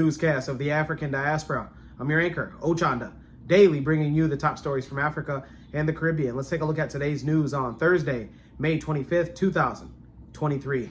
newscast of the African diaspora. I'm your anchor, Ochanda, daily bringing you the top stories from Africa and the Caribbean. Let's take a look at today's news on Thursday, May 25th, 2023.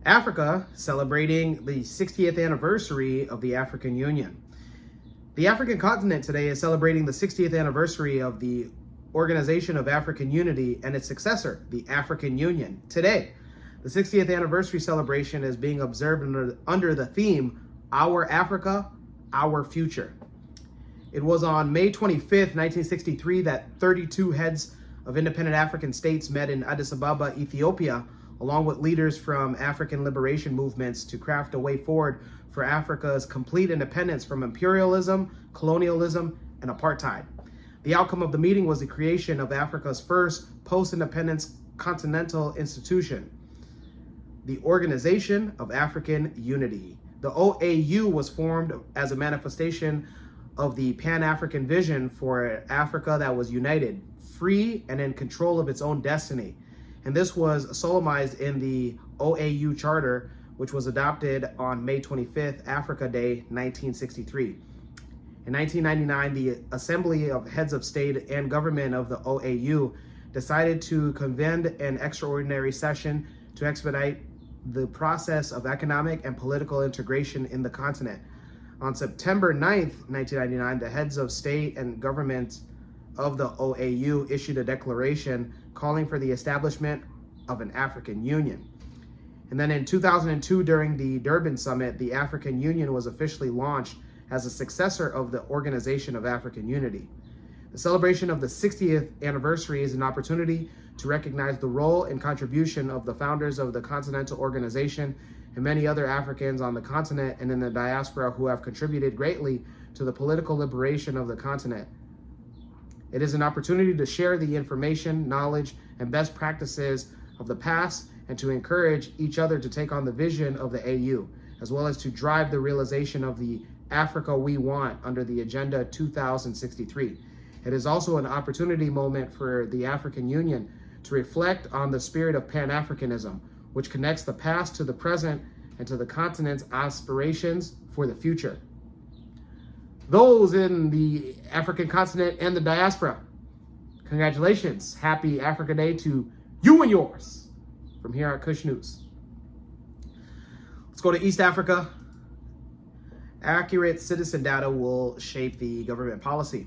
Africa celebrating the 60th anniversary of the African Union. The African continent today is celebrating the 60th anniversary of the Organization of African Unity and its successor, the African Union. Today, the 60th anniversary celebration is being observed under the theme, Our Africa, Our Future. It was on May 25th, 1963 that 32 heads of independent African states met in Addis Ababa, Ethiopia, along with leaders from African liberation movements to craft a way forward for Africa's complete independence from imperialism, colonialism, and apartheid. The outcome of the meeting was the creation of Africa's first post-independence continental institution, the Organization of African Unity. The OAU was formed as a manifestation of the Pan-African vision for Africa that was united, free, and in control of its own destiny. And this was solemnized in the OAU Charter, which was adopted on May 25th, Africa Day, 1963. In 1999, the Assembly of Heads of State and Government of the OAU decided to convene an extraordinary session to expedite the process of economic and political integration in the continent. On September 9th, 1999, the heads of state and government of the OAU issued a declaration calling for the establishment of an African Union. And then in 2002, during the Durban Summit, the African Union was officially launched as a successor of the Organization of African Unity. The celebration of the 60th anniversary is an opportunity to recognize the role and contribution of the founders of the Continental Organization and many other Africans on the continent and in the diaspora who have contributed greatly to the political liberation of the continent. It is an opportunity to share the information, knowledge, and best practices of the past and to encourage each other to take on the vision of the AU, as well as to drive the realization of the Africa we want under the Agenda 2063. It is also an opportunity moment for the African Union to reflect on the spirit of Pan-Africanism, which connects the past to the present and to the continent's aspirations for the future. Those in the African continent and the diaspora, congratulations. Happy Africa Day to you and yours from here at Kush News. Let's go to East Africa. Accurate citizen data will shape the government policy.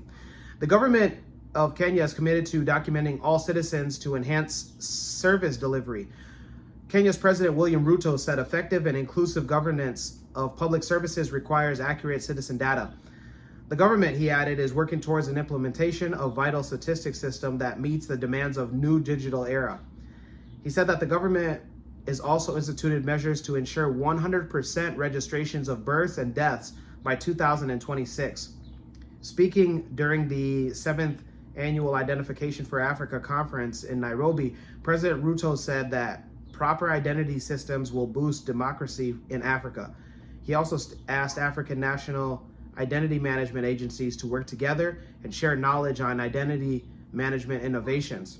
The government of Kenya is committed to documenting all citizens to enhance service delivery. Kenya's President William Ruto said effective and inclusive governance of public services requires accurate citizen data. The government, he added, is working towards an implementation of vital statistics system that meets the demands of new digital era. He said that the government is also instituted measures to ensure 100% registrations of births and deaths by 2026. Speaking during the 7th Annual Identification for Africa conference in Nairobi, President Ruto said that proper identity systems will boost democracy in Africa. He also asked African national identity management agencies to work together and share knowledge on identity management innovations.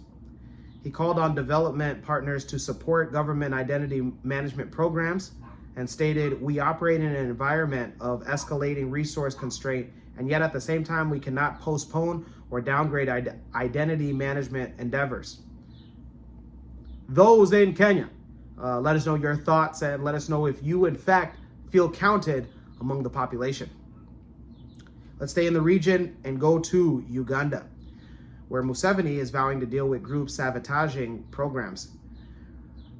He called on development partners to support government identity management programs and stated, "We operate in an environment of escalating resource constraint, and yet at the same time, we cannot postpone or downgrade identity management endeavors." Those in Kenya, let us know your thoughts and let us know if you, in fact, feel counted among the population. Let's stay in the region and go to Uganda, where Museveni is vowing to deal with groups sabotaging programs.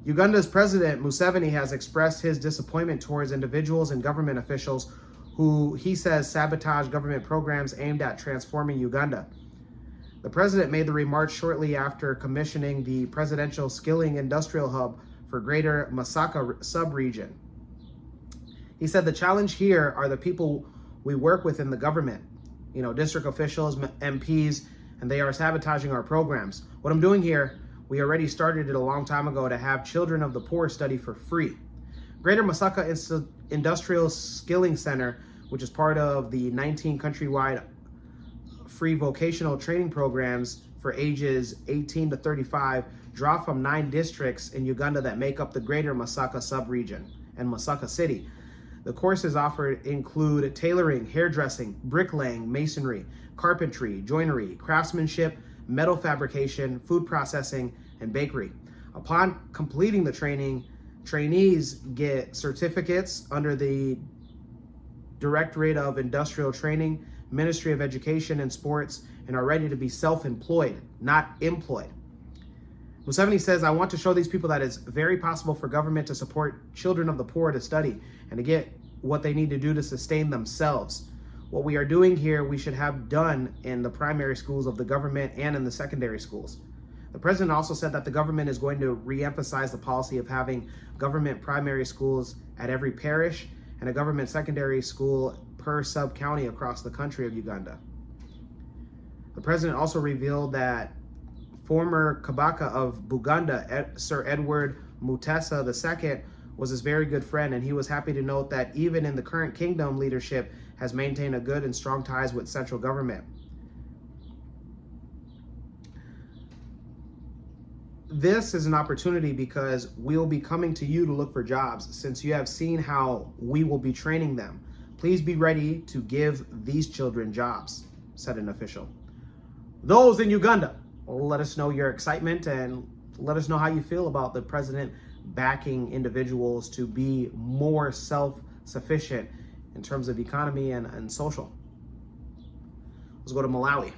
Uganda's President Museveni has expressed his disappointment towards individuals and government officials who he says sabotage government programs aimed at transforming Uganda. The president made the remarks shortly after commissioning the Presidential Skilling Industrial Hub for Greater Masaka sub-region. He said the challenge here are the people we work with in the government, district officials, MPs, and they are sabotaging our programs. What I'm doing here, we already started it a long time ago to have children of the poor study for free. Greater Masaka Industrial Skilling Center, which is part of the 19 countrywide free vocational training programs for ages 18 to 35, draw from 9 districts in Uganda that make up the Greater Masaka sub-region and Masaka City. The courses offered include tailoring, hairdressing, bricklaying, masonry, carpentry, joinery, craftsmanship, metal fabrication, food processing, and bakery. Upon completing the training, trainees get certificates under the Directorate of Industrial Training, Ministry of Education and Sports, and are ready to be self-employed, not employed. Museveni says, I want to show these people that it's very possible for government to support children of the poor to study and to get what they need to do to sustain themselves. What we are doing here, we should have done in the primary schools of the government and in the secondary schools. The president also said that the government is going to re-emphasize the policy of having government primary schools at every parish and a government secondary school per sub-county across the country of Uganda. The president also revealed that former Kabaka of Buganda, Sir Edward Mutesa II, was his very good friend, and he was happy to note that even in the current kingdom, leadership has maintained a good and strong ties with central government. This is an opportunity because we'll be coming to you to look for jobs, since you have seen how we will be training them. Please be ready to give these children jobs, said an official. Those in Uganda, let us know your excitement and let us know how you feel about the president backing individuals to be more self-sufficient in terms of economy and social. Let's go to Malawi.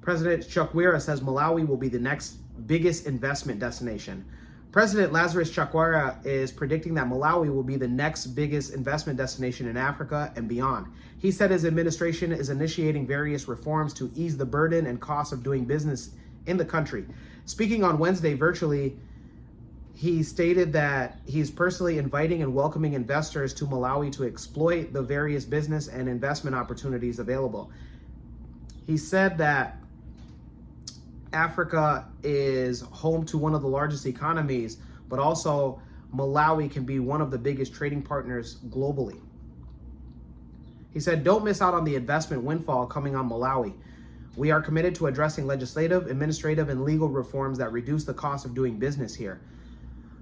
President Chakwera says Malawi will be the next biggest investment destination. President Lazarus Chakwera is predicting that Malawi will be the next biggest investment destination in Africa and beyond. He said his administration is initiating various reforms to ease the burden and cost of doing business in the country. Speaking on Wednesday virtually, he stated that he's personally inviting and welcoming investors to Malawi to exploit the various business and investment opportunities available. He said that Africa is home to one of the largest economies, but also Malawi can be one of the biggest trading partners globally. He said, don't miss out on the investment windfall coming on Malawi. We are committed to addressing legislative, administrative, and legal reforms that reduce the cost of doing business here.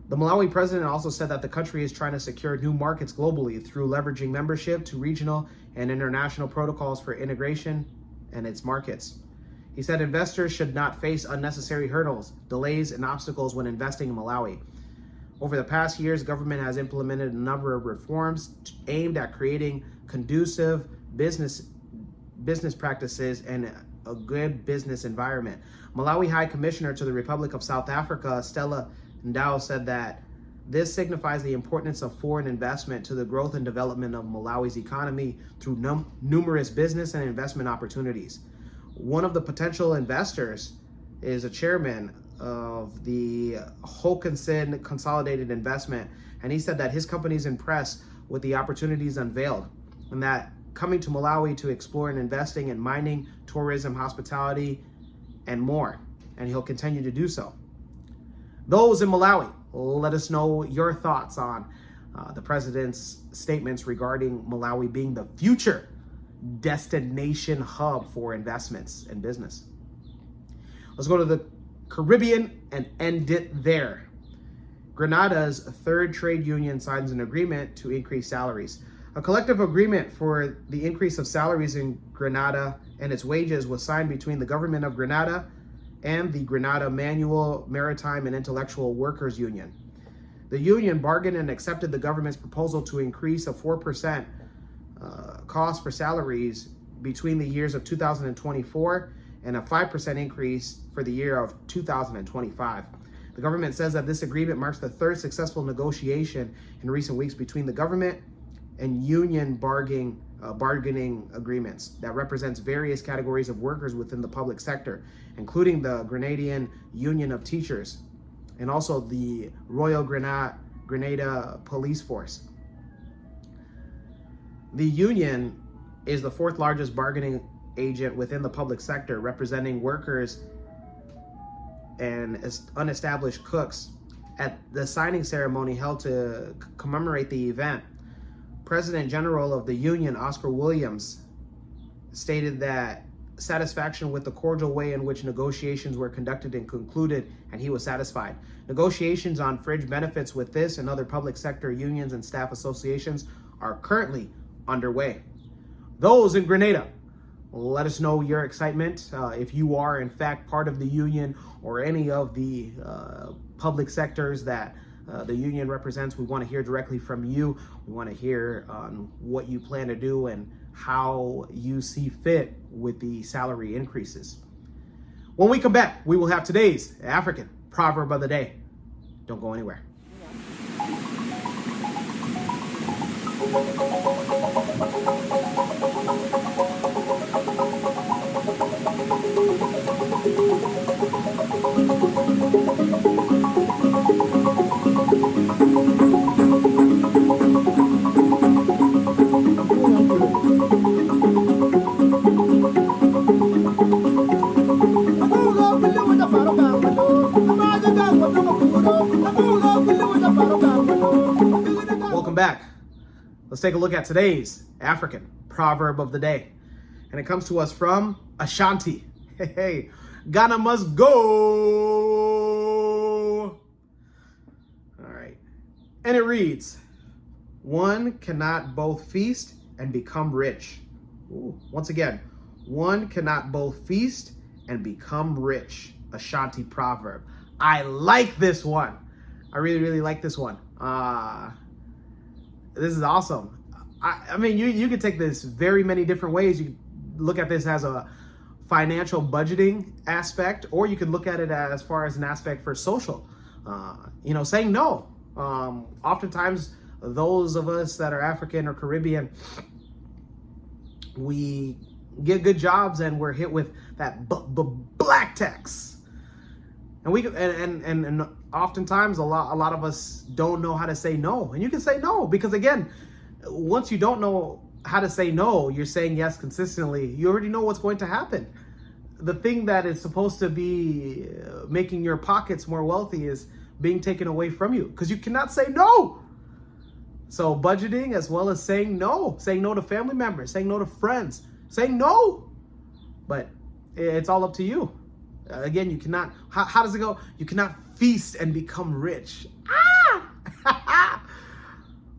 The Malawi president also said that the country is trying to secure new markets globally through leveraging membership to regional and international protocols for integration and its markets. He said investors should not face unnecessary hurdles, delays, and obstacles when investing in Malawi. Over the past years, government has implemented a number of reforms aimed at creating conducive business practices and a good business environment. Malawi High Commissioner to the Republic of South Africa, Stella Ndau, said that this signifies the importance of foreign investment to the growth and development of Malawi's economy through numerous business and investment opportunities. One of the potential investors is a chairman of the Hokanson Consolidated Investment, and he said that his company is impressed with the opportunities unveiled and that coming to Malawi to explore and investing in mining, tourism, hospitality, and more, and he'll continue to do so. Those in Malawi, let us know your thoughts on the president's statements regarding Malawi being the future destination hub for investments and business. Let's go to the Caribbean and end it there. Grenada's third trade union signs an agreement to increase salaries. A collective agreement for the increase of salaries in Grenada and its wages was signed between the government of Grenada and the Grenada Manual, Maritime, and Intellectual Workers Union. The union bargained and accepted the government's proposal to increase a 4% cost for salaries between the years of 2024 and a 5% increase for the year of 2025. The government says that this agreement marks the third successful negotiation in recent weeks between the government and union bargaining agreements that represents various categories of workers within the public sector, including the Grenadian Union of Teachers and also the Royal Grenada Police Force. The union is the fourth largest bargaining agent within the public sector, representing workers and unestablished cooks. At the signing ceremony held to commemorate the event, President General of the union, Oscar Williams, stated that satisfaction with the cordial way in which negotiations were conducted and concluded, and he was satisfied. Negotiations on fringe benefits with this and other public sector unions and staff associations are currently underway. Those in Grenada, let us know your excitement. If you are, in fact, part of the union or any of the public sectors that the union represents, we want to hear directly from you. We want to hear on what you plan to do and how you see fit with the salary increases. When we come back, we will have today's African proverb of the day. Don't go anywhere. Welcome back. Let's take a look at today's African proverb of the day. And it comes to us from Ashanti. Hey, Ghana must go. All right. And it reads, one cannot both feast and become rich. Ooh. Once again, one cannot both feast and become rich. Ashanti proverb. I like this one. I really, really like this one. This is awesome. I mean, you could take this very many different ways. You look at this as a financial budgeting aspect, or you could look at it as far as an aspect for social. Saying no. Oftentimes, those of us that are African or Caribbean, we get good jobs and we're hit with that black tax. And oftentimes a lot of us don't know how to say no. And you can say no because, again, once you don't know how to say no, you're saying yes consistently. You already know what's going to happen. The thing that is supposed to be making your pockets more wealthy is being taken away from you because you cannot say no. So budgeting as well as saying no to family members, saying no to friends, saying no. But it's all up to you. Again, you cannot, how does it go? You cannot feast and become rich.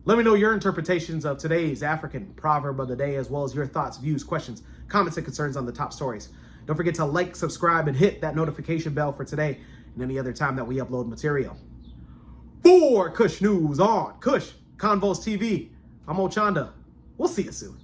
Let me know your interpretations of today's African proverb of the day, as well as your thoughts, views, questions, comments, and concerns on the top stories. Don't forget to like, subscribe, and hit that notification bell for today and any other time that we upload material. For Kush News on Kush Convos TV, I'm Ochanda. We'll see you soon.